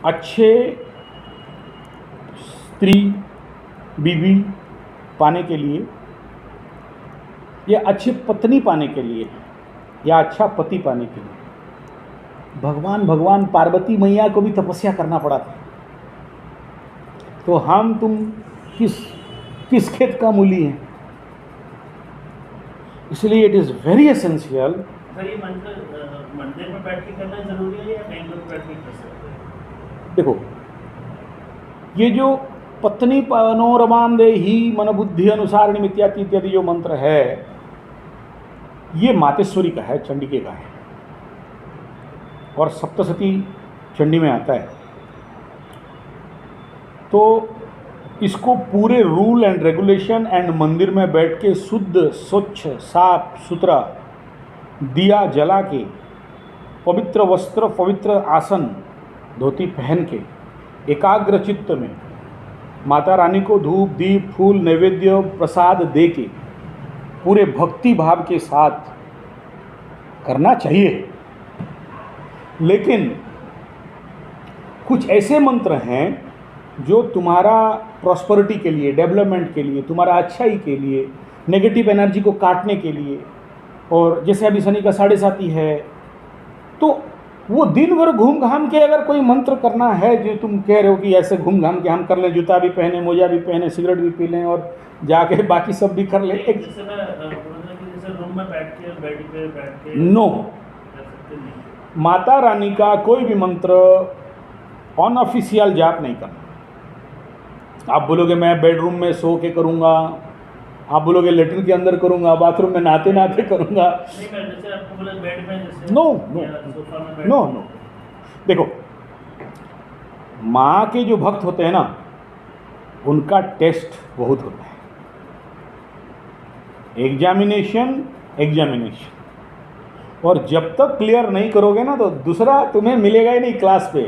अच्छे स्त्री बीवी पाने के लिए या अच्छी पत्नी पाने के लिए या अच्छा पति पाने के लिए भगवान पार्वती मैया को भी तपस्या करना पड़ा था। तो हम तुम किस खेत का मूली हैं? इसलिए इट इज़ वेरी एसेंशियल। ये मंदिर में बैठ के करना जरूरी है या कहीं पर बैठ के कर सकते हैं? देखो, ये जो पत्नी पनोरमां देहि मन बुद्धि अनुसारिणी इत्यादि इत्यादि जो मंत्र है, ये मातेश्वरी का है, चंडिके का है, और सप्तशती चंडी में आता है। तो इसको पूरे रूल एंड रेगुलेशन एंड मंदिर में बैठ के शुद्ध स्वच्छ साफ सुथरा दिया जला के पवित्र वस्त्र पवित्र आसन धोती पहन के एकाग्र चित्त में माता रानी को धूप दीप फूल नैवेद्य प्रसाद दे के पूरे भक्ति भाव के साथ करना चाहिए। लेकिन कुछ ऐसे मंत्र हैं जो तुम्हारा प्रॉस्पेरिटी के लिए, डेवलपमेंट के लिए, तुम्हारा अच्छाई के लिए, नेगेटिव एनर्जी को काटने के लिए, और जैसे अभी शनि का 7.5 है, तो वो दिन भर घूम घाम के अगर कोई मंत्र करना है, जो तुम कह रहे हो कि ऐसे घूम घाम के हम कर लें, जूता भी पहने, मोजा भी पहने, सिगरेट भी पी लें और जाके बाकी सब भी कर लें, एक जैसे रूम में बैठ के बेड पे बैठ के नो, माता रानी का कोई भी मंत्र अनऑफिशियल जाप नहीं करना। आप बोलोगे मैं बेडरूम में सो के करूँगा, आप बोलोगे लेटरिन के अंदर करूँगा, बाथरूम में नहाते नहाते करूँगा, नो नो नो नो। देखो, माँ के जो भक्त होते हैं ना, उनका टेस्ट बहुत होता है, एग्जामिनेशन, और जब तक क्लियर नहीं करोगे ना तो दूसरा तुम्हें मिलेगा ही नहीं क्लास पे।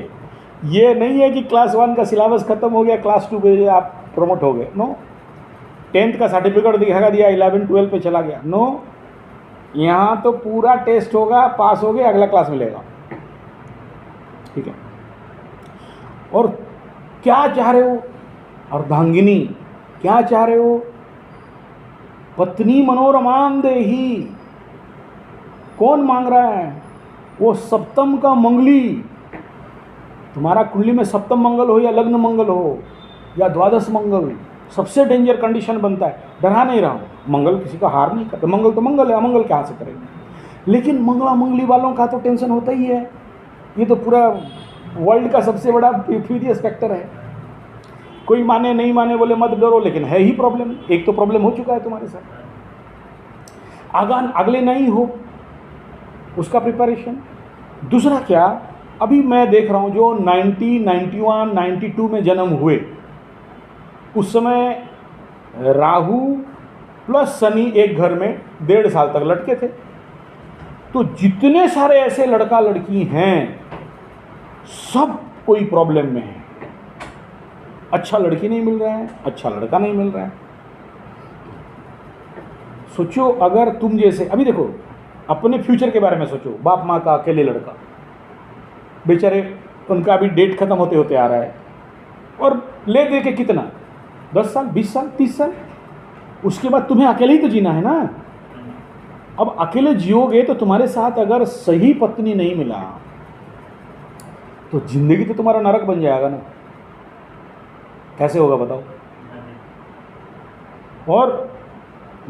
ये नहीं है कि क्लास 1 का सिलेबस खत्म हो गया, क्लास 2 पे आप प्रमोट हो गए, नो। 10th का सर्टिफिकेट दिखा दिया, 11 12 पे चला गया, नो। यहाँ तो पूरा टेस्ट होगा, पास हो गए, अगला क्लास मिलेगा, ठीक है। और क्या चाह रहे हो अर्धांगिनी, क्या चाह रहे हो? पत्नी मनोरमां देहि। कौन मांग रहा है? वो सप्तम का मंगली। तुम्हारा कुंडली में सप्तम मंगल हो या लग्न मंगल हो या द्वादश मंगल, सबसे डेंजर कंडीशन बनता है। डरा नहीं रहा हूँ, मंगल किसी का हार नहीं करता, मंगल तो मंगल है, अमंगल कहाँ से करेंगे। लेकिन मंगला मंगली वालों का तो टेंशन होता ही है। ये तो पूरा वर्ल्ड का सबसे बड़ा फ्यूरियस फैक्टर है। कोई माने नहीं माने बोले मत डरो, लेकिन है ही प्रॉब्लम। एक तो प्रॉब्लम हो चुका है तुम्हारे साथ, अगले नहीं हो उसका प्रिपरेशन। दूसरा क्या, अभी मैं देख रहा हूँ जो 90, 91, 92 में जन्म हुए, उस समय राहु प्लस शनि एक घर में 1.5 साल तक लटके थे। तो जितने सारे ऐसे लड़का लड़की हैं, सब कोई प्रॉब्लम में है। अच्छा लड़की नहीं मिल रहा है, अच्छा लड़का नहीं मिल रहा है। सोचो, अगर तुम जैसे, अभी देखो अपने फ्यूचर के बारे में सोचो। बाप माँ का अकेले लड़का, बेचारे उनका अभी डेट खत्म होते होते आ रहा है, और ले दे के कितना 10 साल 20 साल 30 साल, उसके बाद तुम्हें अकेले ही तो जीना है ना। अब अकेले जियोगे तो तुम्हारे साथ अगर सही पत्नी नहीं मिला तो जिंदगी तो तुम्हारा नरक बन जाएगा ना। कैसे होगा बताओ। और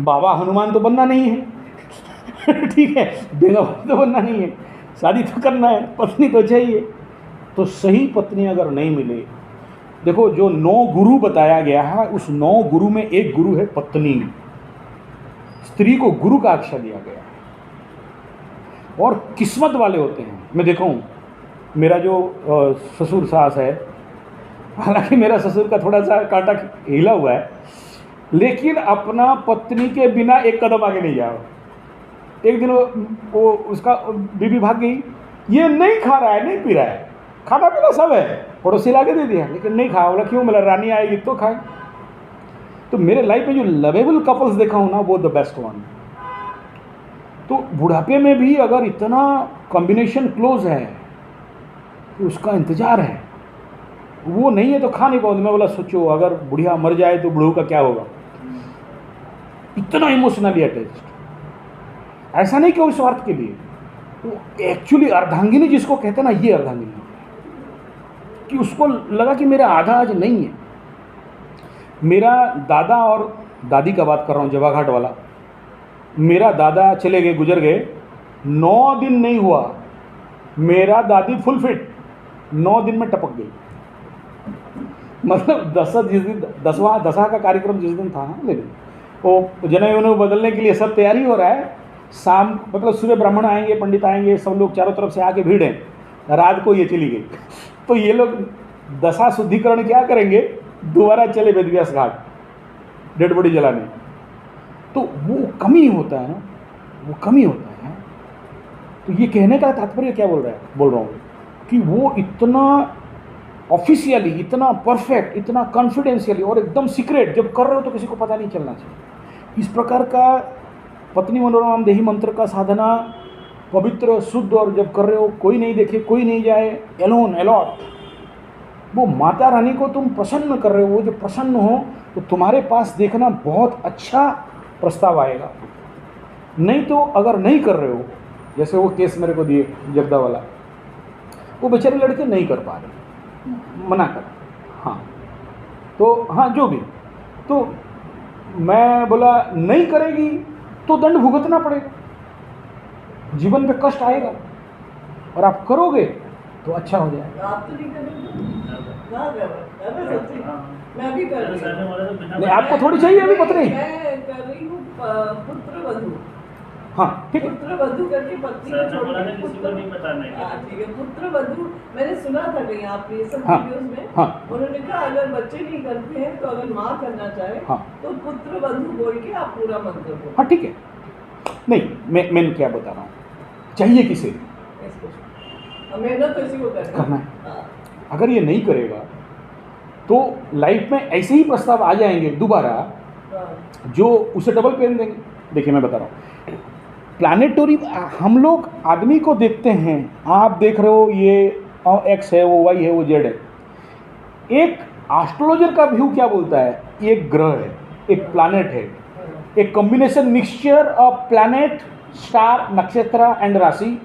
बाबा हनुमान तो बनना नहीं है ठीक है, बेगा तो बनना नहीं है, शादी तो करना है, पत्नी तो चाहिए। तो सही पत्नी अगर नहीं मिले, देखो जो 9 गुरु बताया गया है, उस 9 गुरु में एक गुरु है पत्नी। स्त्री को गुरु का अक्षर दिया गया है। और किस्मत वाले होते हैं। मैं देखा हूँ, मेरा जो ससुर सास है, हालांकि मेरा ससुर का थोड़ा सा कांटा हिला हुआ है, लेकिन अपना पत्नी के बिना एक कदम आगे नहीं जाओ। एक दिन वो उसका बीवी भाग गई, ये नहीं खा रहा है, नहीं पी रहा है, खाना पीना सब है, पड़ोसी ला के दे दिया, लेकिन नहीं खाया। बोला क्यों? बोला रानी आएगी तो खाए। तो मेरे लाइफ में जो लवेबल कपल्स देखा हूँ ना, वो द बेस्ट वन। तो बुढ़ापे में भी अगर इतना कॉम्बिनेशन क्लोज है तो उसका इंतजार है। वो नहीं है तो खा नहीं पाऊंगी। मैं बोला सोचो अगर बुढ़िया मर जाए तो बूढ़ों का क्या होगा। इतना इमोशनली अटैच्ड, ऐसा नहीं कि वो स्वार्थ के लिए, वो एक्चुअली अर्धांगिनी जिसको कहते हैं ना, ये अर्धांगिनी कि उसको लगा कि मेरा आधा आज नहीं है। मेरा दादा और दादी का बात कर रहा हूँ, जवाघाट वाला, मेरा दादा चले गए, गुजर गए, 9 दिन नहीं हुआ मेरा दादी फुल फिट 9 दिन में टपक गई। मतलब दसवां का कार्यक्रम जिस दिन था, लेकिन वो जनेऊ बदलने के लिए सब तैयारी हो रहा है। शाम मतलब सुबह ब्राह्मण आएंगे, पंडित आएंगे, सब लोग चारों तरफ से आके भीड़ है। रात को ये चली गई, तो ये लोग दशा शुद्धिकरण क्या करेंगे, दोबारा चले वेदव्यास घाट डेड बॉडी जलाने। तो वो कमी होता है ना, वो कमी होता है। तो ये कहने का तात्पर्य क्या बोल रहा हूँ कि वो इतना ऑफिशियली, इतना परफेक्ट, इतना कॉन्फिडेंशियली और एकदम सीक्रेट जब कर रहे हो तो किसी को पता नहीं चलना चाहिए। इस प्रकार का पत्नी मनोरम देही मंत्र का साधना पवित्र शुद्ध, और जब कर रहे हो कोई नहीं देखे, कोई नहीं जाए, एलोन अलॉट, वो माता रानी को तुम प्रसन्न कर रहे हो। वो जब प्रसन्न हो तो तुम्हारे पास देखना बहुत अच्छा प्रस्ताव आएगा। नहीं तो अगर नहीं कर रहे हो, जैसे वो केस मेरे को दिए जगदा वाला, वो बेचारे लड़के नहीं कर पा रहे, मना कर, हाँ तो हाँ जो भी, तो मैं बोला नहीं करेगी तो दंड भुगतना पड़ेगा, जीवन में कष्ट आएगा, और आप करोगे तो अच्छा हो जाएगा। आप तो नहीं करेंगे, मैं भी कर रही हूँ। नहीं, आपको थोड़ी चाहिए अभी पत्नी? मैं कर रही हूँ पुत्र वधू। हाँ ठीक है, पुत्र वधू करके पत्नी को छोड़ के ठीक है, पुत्र वधू मैंने सुना था कहीं आपने ये सब हाँ, वीडियोस में। हाँ। उन्होंने कहा अगर बच्चे नहीं करते हैं तो अगर माँ करना चाहे हाँ। तो पुत्र वधू बोल के आप पूरा मंत्र बोलो। हाँ ठीक है। नहीं मैं क्या बता रहा हूँ, चाहिए किसे इसको मेहनत तो इसी को करना है। हाँ। अगर ये नहीं करेगा तो लाइफ में ऐसे ही प्रस्ताव आ जाएंगे दोबारा हाँ। जो उसे डबल पेन देंगे। देखिए मैं बता रहा हूँ, प्लानेटोरी हम लोग आदमी को देखते हैं, आप देख रहे हो ये एक्स है, वो वाई है, वो जेड है। एक एस्ट्रोलॉजर का व्यू क्या बोलता है, एक ग्रह है, एक प्लैनेट है, एक combination mixture of planet, star, नक्षत्र एंड राशि।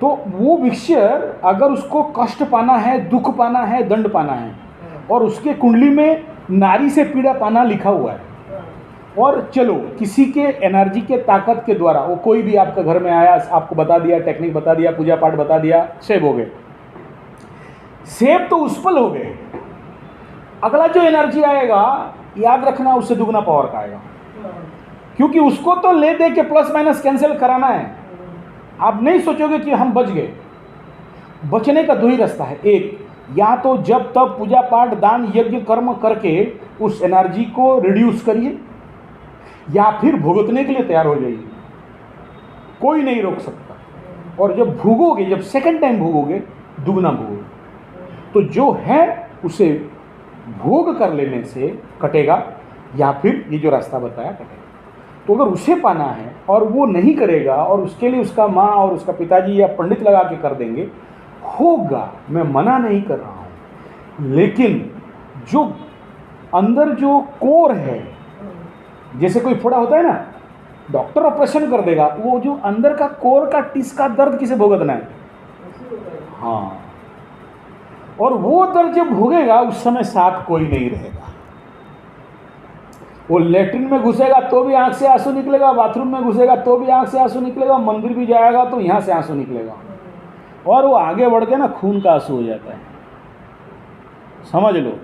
तो वो मिक्सचर अगर उसको कष्ट पाना है, दुख पाना है, दंड पाना है, और उसके कुंडली में नारी से पीड़ा पाना लिखा हुआ है, और चलो किसी के एनर्जी के ताकत के द्वारा वो कोई भी आपका घर में आया, आपको बता दिया, टेक्निक बता दिया, पूजा पाठ बता दिया, सेव हो गए। सेव तो उस पल हो गए, अगला जो एनर्जी आएगा याद रखना उससे दुगना पावर का आएगा, क्योंकि उसको तो ले दे के प्लस माइनस कैंसिल कराना है। आप नहीं सोचोगे कि हम बच गए। बचने का दो ही रास्ता है, एक या तो जब तब पूजा पाठ दान यज्ञ कर्म करके उस एनर्जी को रिड्यूस करिए, या फिर भुगतने के लिए तैयार हो जाइए, कोई नहीं रोक सकता। और जब भोगोगे, जब सेकंड टाइम भोगोगे, दुगना भोगोगे, तो जो है उसे भोग कर लेने से कटेगा, या फिर ये जो रास्ता बताया कटेगा। तो अगर उसे पाना है और वो नहीं करेगा, और उसके लिए उसका माँ और उसका पिताजी या पंडित लगा के कर देंगे, होगा, मैं मना नहीं कर रहा हूँ, लेकिन जो अंदर जो कोर है, जैसे कोई फोड़ा होता है ना, डॉक्टर ऑपरेशन कर देगा, वो जो अंदर का कोर का टिस का दर्द किसे भुगतना है? हाँ, और वो दर्द जब भोगेगा उस समय साथ कोई नहीं रहेगा। वो लेटरिन में घुसेगा तो भी आंख से आंसू निकलेगा, बाथरूम में घुसेगा तो भी आंख से आंसू निकलेगा, मंदिर भी जाएगा तो यहाँ से आंसू निकलेगा, और वो आगे बढ़ के ना खून का आंसू हो जाता है। समझ लो,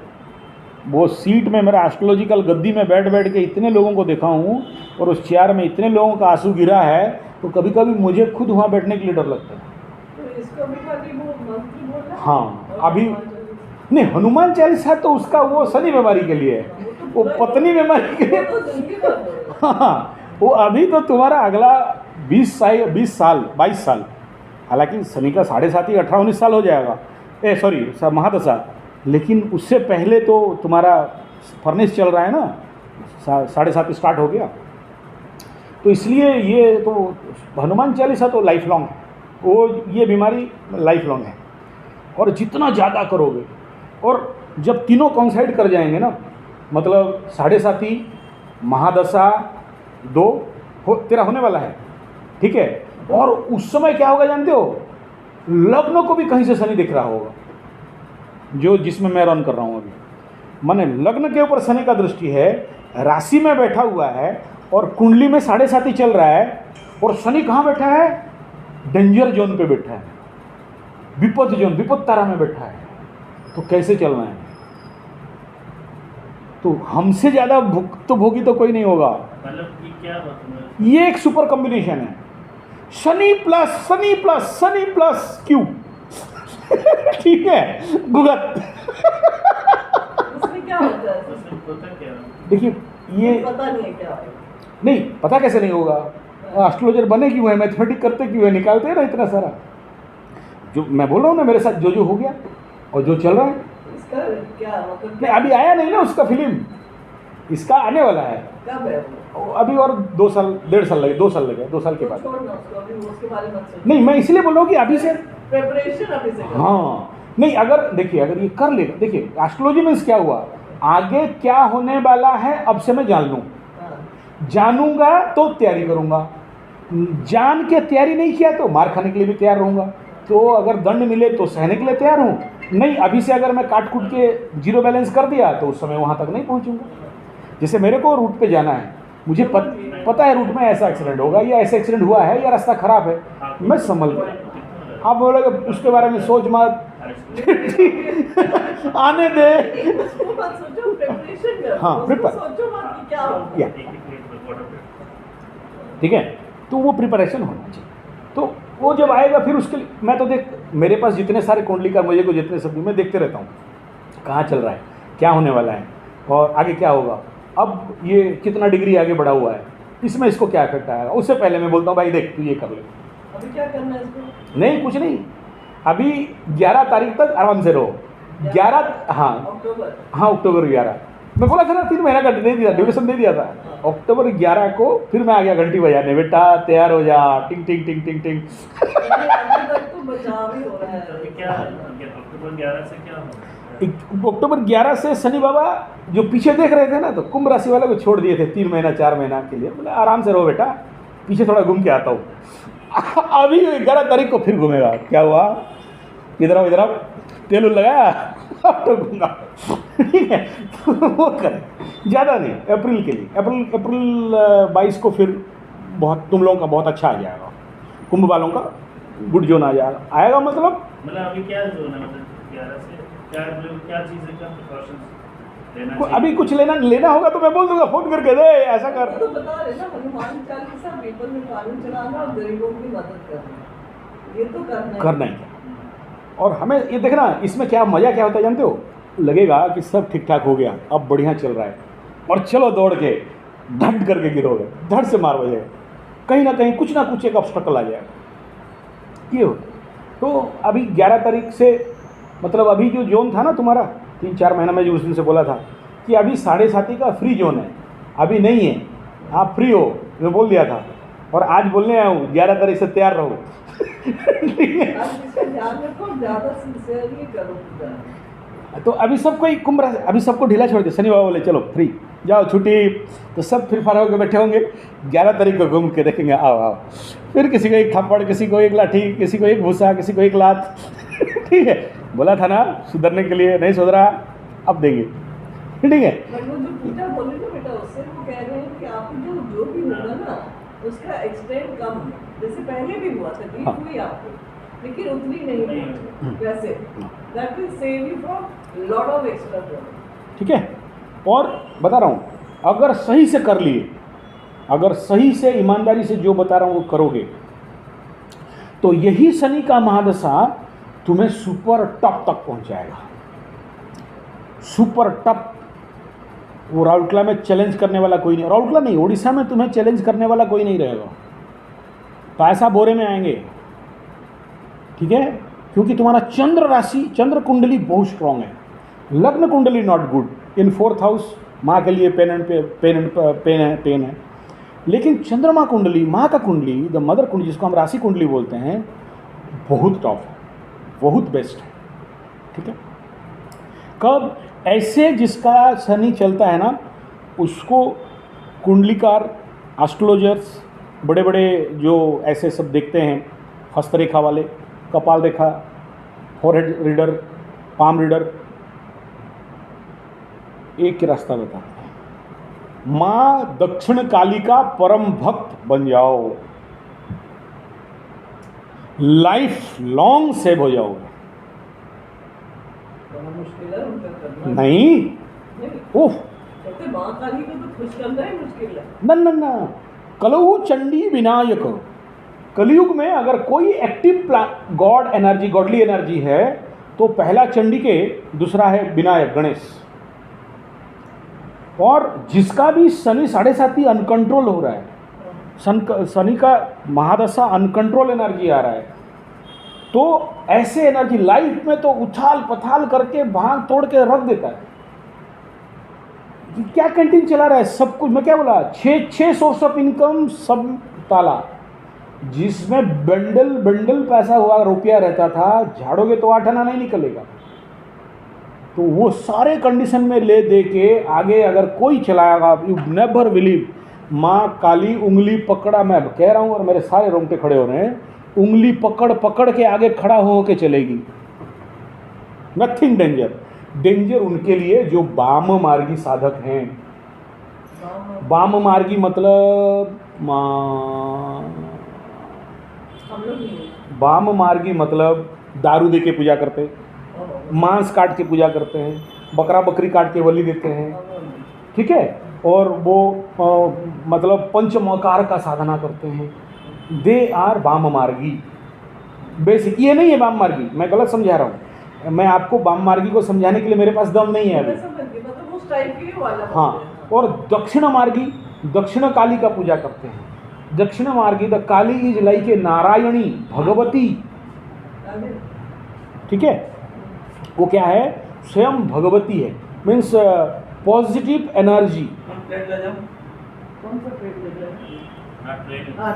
वो सीट में, मेरा एस्ट्रोलॉजिकल गद्दी में बैठ बैठ के इतने लोगों को देखा हूँ, और उस चेयर में इतने लोगों का आंसू गिरा है, तो कभी कभी मुझे खुद वहाँ बैठने के लिए डर लगता है। तो इसको भी खाली वो मंत्र बोलना है? हाँ, अभी नहीं, हनुमान चालीसा तो उसका वो शनि बीमारी के लिए है, वो पत्नी बीमारी के लिए। हाँ, वो अभी तो तुम्हारा अगला 22 साल, हालांकि शनि का 7.5 ही 18-19 साल हो जाएगा, सॉरी महादशा, लेकिन उससे पहले तो तुम्हारा फर्नेस चल रहा है ना, 7.5 स्टार्ट हो गया। तो इसलिए ये तो हनुमान चालीसा तो लाइफ लॉन्ग है, वो ये बीमारी लाइफ लॉन्ग है। और जितना ज़्यादा करोगे और जब तीनों कॉन्साइड कर जाएंगे ना, मतलब 7.5 महादशा 2 तेरा होने वाला है, ठीक है। और उस समय क्या होगा जानते हो, लग्न को भी कहीं से शनि दिख रहा होगा, जो जिसमें मैं रन कर रहा हूँ अभी, माने लग्न के ऊपर शनि का दृष्टि है, राशि में बैठा हुआ है और कुंडली में 7.5 चल रहा है, और शनि कहाँ बैठा है, डेंजर जोन पे बैठा है, विपद जोन, विपद तारा में बैठा है। तो कैसे चलना है, तो हमसे ज़्यादा भुक्तभोगी तो कोई नहीं होगा। मतलब कि क्या होता है, ये एक सुपर कॉम्बिनेशन है, Shani plus Shani plus Shani plus Q ठीक है, गुगत उसमें क्या होता है? उसमें होता क्या है? देखिए ये पता नहीं है क्या है। नहीं पता, कैसे नहीं होगा, एस्ट्रोलॉजर बने क्यों है, मैथमेटिक करते क्यों है, निकालते हैं ना इतना सारा। जो मैं बोल रहा हूँ ना, मेरे साथ जो हो गया और जो चल रहा है, इसका क्या मतलब? नहीं अभी आया नहीं ना उसका फिल्म, इसका आने वाला है कब है वो? अभी, और 2 साल 1.5 साल लगे, 2 साल लगे, 2 साल के बाद। छोड़ना उसको, अभी उसके बारे में मत सोचो। नहीं मैं इसलिए बोल रहा हूँ कि अभी से, प्रिपरेशन अभी से करो। हाँ नहीं, अगर देखिए अगर ये कर लेगा, देखिए एस्ट्रोलॉजी में क्या हुआ, आगे क्या होने वाला है अब से मैं जान लूँ, हाँ। जानूंगा तो तैयारी करूंगा, जान के तैयारी नहीं किया तो मार खाने के लिए भी तैयार रहूंगा। तो अगर दंड मिले तो सहने के लिए तैयार हूँ, नहीं अभी से अगर मैं काट कूट के जीरो बैलेंस कर दिया तो उस समय वहाँ तक नहीं पहुँचूंगा। जैसे मेरे को रूट पे जाना है, मुझे पता है रूट में ऐसा एक्सीडेंट होगा, या ऐसा एक्सीडेंट हुआ है, या रास्ता खराब है, मैं संभल गया। आप बोलोगे उसके बारे में सोच मत आने दे, उसको मत सोचो, प्रिपरेशन करो। हाँ, उसको prepare। सोचो मत कि क्या होगा। या ठीक है, तो वो प्रिपरेशन होना चाहिए। तो वो जब आएगा फिर उसके लिए मैं तो देख, मेरे पास जितने सारे कुंडली का मुझे को जितने सब मैं देखते रहता हूँ, कहाँ चल रहा है, क्या होने वाला है और आगे क्या होगा, अब ये कितना डिग्री आगे बढ़ा हुआ है, इसमें इसको क्या इफेक्ट आएगा। उससे पहले मैं बोलता हूँ भाई देख तू ये कर ले, अभी क्या करना है इसको? नहीं कुछ नहीं, अभी 11 तारीख तक आराम से रहो। 11 हाँ अक्टूबर। हाँ अक्टूबर 11, मैं बोला था ना 3 महीना का दे दिया, ड्यूरेशन दे दिया था। अक्टूबर 11 को फिर मैं आ गया घंटी बजाने, बेटा तैयार हो जा, टिंग टिंग टिंग टिंग टिंग। अभी तक तो बचाव ही हो रहा है। अभी क्या अक्टूबर 11 से क्या होगा? अक्टूबर 11 से शनि बाबा जो पीछे देख रहे थे ना, तो कुंभ राशि वाले को छोड़ दिए थे 3 महीना 4 महीना के लिए, बोले आराम से रहो बेटा, पीछे थोड़ा घूम के आता हूँ। अभी 11 तारीख को फिर घूमेगा, क्या हुआ, इधर आओ इधर आओ, तेल लगाया, अब तो घूमगा, ठीक है। तो वो करें, ज़्यादा नहीं, अप्रैल के लिए, अप्रैल 22 को फिर बहुत तुम लोगों का बहुत अच्छा आ जाएगा, कुंभ वालों का गुड जोन आ जाएगा, आएगा मतलब अभी क्या जोन है, मतलब 11 से क्या चीज़ें का प्रिकॉशंस लेना चाहिए? अभी कुछ लेना होगा तो मैं बोल दूंगा, फोन करके दे ऐसा कर। वो तो बता रहे ना, हनुमान चालीसा, पीपल में पानी चढ़ाना और गरीबों की मदद करना, ये तो करना ही और हमें ये देखना, इसमें क्या मज़ा क्या होता है जानते हो, लगेगा कि सब ठीक ठाक हो गया, अब बढ़िया चल रहा है, और चलो दौड़ के धड़ करके गिरोगे, धड़ से मार बजेगा, कहीं ना कहीं कुछ ना कुछ एक ऑब्स्टेकल आ जाएगा। ये हो तो अभी 11 तारीख से, मतलब अभी जो जोन था ना तुम्हारा 3-4 महीना में, जो उस दिन से बोला था कि अभी 7.5 का फ्री जोन है, अभी नहीं है, आप फ्री हो, मैं बोल दिया था, और आज बोलने आया हूँ 11 तारीख से तैयार रहो। ध्यान रखो, ज़्यादा सिंसियरली करो पूजा। तो अभी सबको ही कुंभ राशि, अभी सबको ढीला छोड़ दिया, शनि बाबा बोले चलो फ्री जाओ छुट्टी, तो सब फिर फार होकर बैठे होंगे, 11 तारीख को घूम के देखेंगे, आओ आओ, फिर किसी को एक थप्पड़, किसी को एक लाठी, किसी को एक भूसा, किसी को एक लात, ठीक है, बोला था ना सुधरने के लिए, नहीं सुधरा, अब देंगे, ठीक है। वो जो पूजा बोले ना बेटा, उससे वो कह रहे हैं कि आप जो भी होगा ना, उसका एक्सटेंड कम है, जैसे पहले भी हुआ था, बीत हुई आपको, लेकिन उतनी नहीं हुई वैसे, that will save you from lot of extra problem, ठीक है। और बता रहा हूँ, अगर सही से कर लिए, अगर सही से ईमानदारी से जो बता रहा हूँ वो करोगे, तो यही शनि का महादशा तुम्हें सुपर टॉप तक पहुँचाएगा, सुपर टॉप। वो राउरकेला में चैलेंज करने वाला कोई नहीं, राउरकेला नहीं, उड़ीसा में तुम्हें चैलेंज करने वाला कोई नहीं रहेगा, पैसा बोरे में आएंगे, ठीक है, क्योंकि तुम्हारा चंद्र राशि, चंद्र कुंडली बहुत स्ट्रांग है, लग्न कुंडली not good, in 4th house माँ के लिए पेन है, लेकिन चंद्रमा कुंडली, माँ का कुंडली, द मदर कुंडली, जिसको हम राशि कुंडली बोलते हैं, बहुत टॉप है, बहुत बेस्ट है, ठीक है। कब? ऐसे जिसका शनि चलता है ना, उसको कुंडलीकार, एस्ट्रोलॉजर्स, बड़े बड़े जो ऐसे सब देखते हैं, हस्तरेखा वाले, कपाल रेखा, फॉरहेड रीडर, पाम रीडर, एक ही रास्ता बताते हैं, माँ दक्षिण काली का परम भक्त बन जाओ, लाइफ लॉन्ग सेव हो जाओगे। बड़ा मुश्किल है उनका करना। नहीं, ओह कहते माँ काली को तो खुश करना ही मुश्किल है। न कलऊ चंडी विनायक। कलयुग में अगर कोई active God energy, godly energy है तो पहला चंडी के, दूसरा है विनायक गणेश। और जिसका भी शनि 7.5 अनकंट्रोल हो रहा है, शनि का महादशा अनकंट्रोल एनर्जी आ रहा है, तो ऐसे एनर्जी लाइफ में तो उछाल पथाल करके भाग तोड़ के रख देता है। क्या कैंटीन चला रहा है, सब कुछ। मैं क्या बोला, 6 सोर्स ऑफ इनकम सब ताला, जिसमें बंडल पैसा हुआ रुपया रहता था, झाड़ोगे तो 8 आना नहीं निकलेगा। तो वो सारे कंडीशन में ले दे के आगे अगर कोई चलाएगा, यू नेवर बिलीव, माँ काली उंगली पकड़ा, मैं कह रहा हूँ और मेरे सारे रोंगटे खड़े हो रहे हैं, उंगली पकड़ के आगे खड़ा हो के चलेगी। नथिंग डेंजर उनके लिए जो वाम मार्गी साधक हैं। वाम मार्गी मतलब हम लोग नहीं। वाम मार्गी मतलब दारू दे के पूजा करते हैं, मांस काट के पूजा करते हैं, बकरा बकरी काट के बलि देते हैं, ठीक है, और वो मतलब पंचमकार का साधना करते हैं। दे आर वाम मार्गी बेसिक। ये नहीं है वाम मार्गी, मैं गलत समझा रहा हूँ। मैं आपको वाम मार्गी को समझाने के लिए मेरे पास दम नहीं है अभी। मतलब उस टाइप के वाला। हाँ, और दक्षिण मार्गी दक्षिण काली का पूजा करते हैं। दक्षिण मार्गी, the Kali is like a Narayani Bhagwati, ठीक है, वो क्या है, स्वयं भगवती है, मीन्स पॉजिटिव एनर्जी। कौन सा ट्रेड ले रहा है?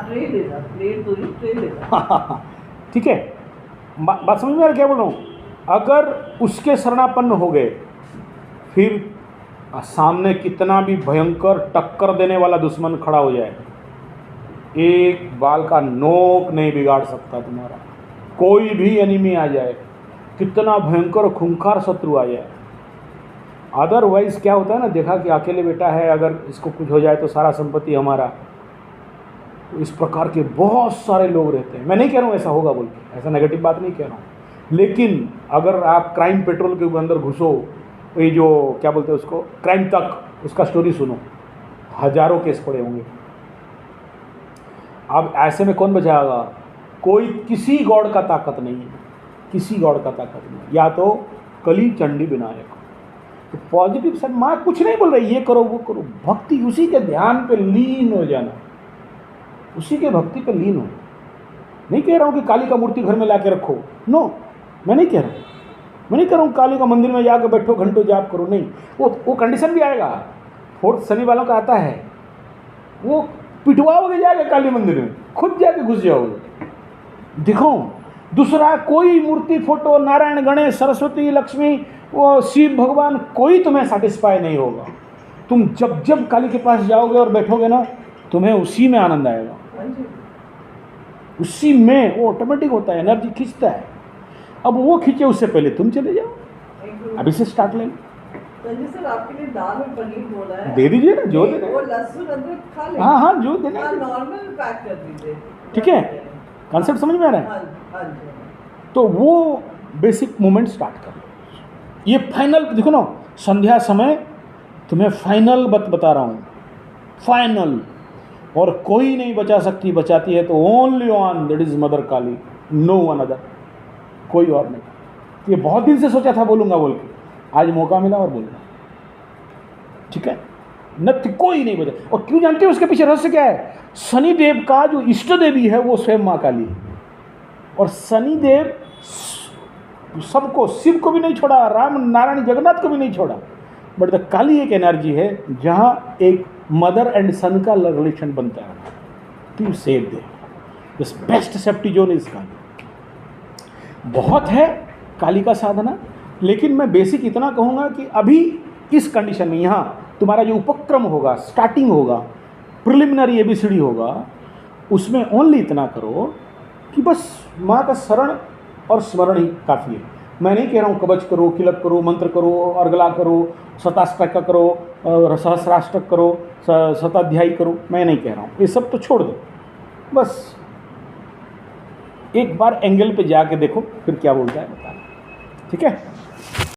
ट्रेड ले रहा, ठीक है, बात समझ में आ रही क्या बोल रहा हूँ। अगर उसके शरणापन्न हो गए, फिर सामने कितना भी भयंकर टक्कर देने वाला दुश्मन खड़ा हो जाए, एक बाल का नोक नहीं बिगाड़ सकता तुम्हारा। कोई भी एनिमी आ जाए, कितना भयंकर खूंखार शत्रु आ जाए। अदरवाइज क्या होता है ना, देखा कि अकेले बेटा है, अगर इसको कुछ हो जाए तो सारा संपत्ति हमारा। इस प्रकार के बहुत सारे लोग रहते हैं। मैं नहीं कह रहा हूँ ऐसा होगा बोल के, ऐसा नेगेटिव बात नहीं कह रहा हूँ, लेकिन अगर आप क्राइम पेट्रोल के अंदर घुसो, ये जो क्या बोलते हैं उसको, क्राइम तक, उसका स्टोरी सुनो, हजारों केस पड़े होंगे। अब ऐसे में कौन बचाएगा? कोई, किसी गॉड का ताकत नहीं है, किसी गॉड का ताकत नहीं, या तो कली चंडी विनायक। तो पॉजिटिव सर, माँ कुछ नहीं बोल रही ये करो वो करो, भक्ति, उसी के ध्यान पे लीन हो जाना, उसी के भक्ति पे लीन हो। नहीं कह रहा हूँ कि काली का मूर्ति घर में ला के रखो, नो, मैं नहीं कह रहा हूँ। मैं नहीं कह रहा हूँ काली का मंदिर में जाकर बैठो घंटों जाप करो, नहीं, वो कंडीशन भी आएगा। 4th शनि वालों का आता है, वो पिटवाओगे जाके काली मंदिर में, खुद जाके घुस जाओगे। देखो, दूसरा कोई मूर्ति, फोटो, नारायण, गणेश, सरस्वती, लक्ष्मी, वो शिव भगवान, कोई तुम्हें सेटिस्फाई नहीं होगा। तुम जब जब काली के पास जाओगे और बैठोगे ना, तुम्हें उसी में आनंद आएगा, उसी में। वो ऑटोमेटिक होता है, एनर्जी खींचता है। अब वो खींचे उससे पहले तुम चले जाओ, अभी से स्टार्ट ले लो। संजय सर, आपके लिए दाल में पनीर बोला है, दे दीजिए ना, जो देना है। वो लहसुन अदरक खा ले। हाँ, जो देना है, नॉर्मल पैक कर दीजिए, ठीक है। कॉन्सेप्ट समझ में आ रहा है? हाँ जी। तो वो बेसिक मूवमेंट स्टार्ट कर लो। ये फाइनल देखो ना, संध्या समय तुम्हें फाइनल बता रहा हूँ, फाइनल। और कोई नहीं बचा सकती, बचाती है तो only one, that is mother Kali, no one other, कोई और नहीं। ये बहुत दिन से सोचा था बोलूँगा बोल के, आज मौका मिला और बोल रहा, ठीक है। नथ कोई नहीं बचा। और क्यों जानते हो उसके पीछे रहस्य क्या है? शनि देव का जो इष्ट देवी है वो स्वयं माँ काली है। और शनि देव सबको, शिव को भी नहीं छोड़ा, राम नारायण जगन्नाथ को भी नहीं छोड़ा, बट द काली एक एनर्जी है जहाँ एक मदर एंड सन का रिलेशन बनता है। To save they, this best safety zone is काली। बहुत है काली का साधना, लेकिन मैं बेसिक इतना कहूँगा कि अभी इस कंडीशन में यहाँ तुम्हारा जो उपक्रम होगा, स्टार्टिंग होगा, प्रिलिमिनरी ABCD होगा, उसमें ओनली इतना करो कि बस माँ का शरण और स्मरण ही काफ़ी है। मैं नहीं कह रहा हूँ कवच करो, किलक करो, मंत्र करो, अर्गला करो, शताष्टक करो, सहस्राष्टक करो, शताध्यायी करो, मैं नहीं कह रहा हूँ, ये सब तो छोड़ दो। बस एक बार एंगल पे जाके देखो फिर क्या बोलता है, बता। ठीक है।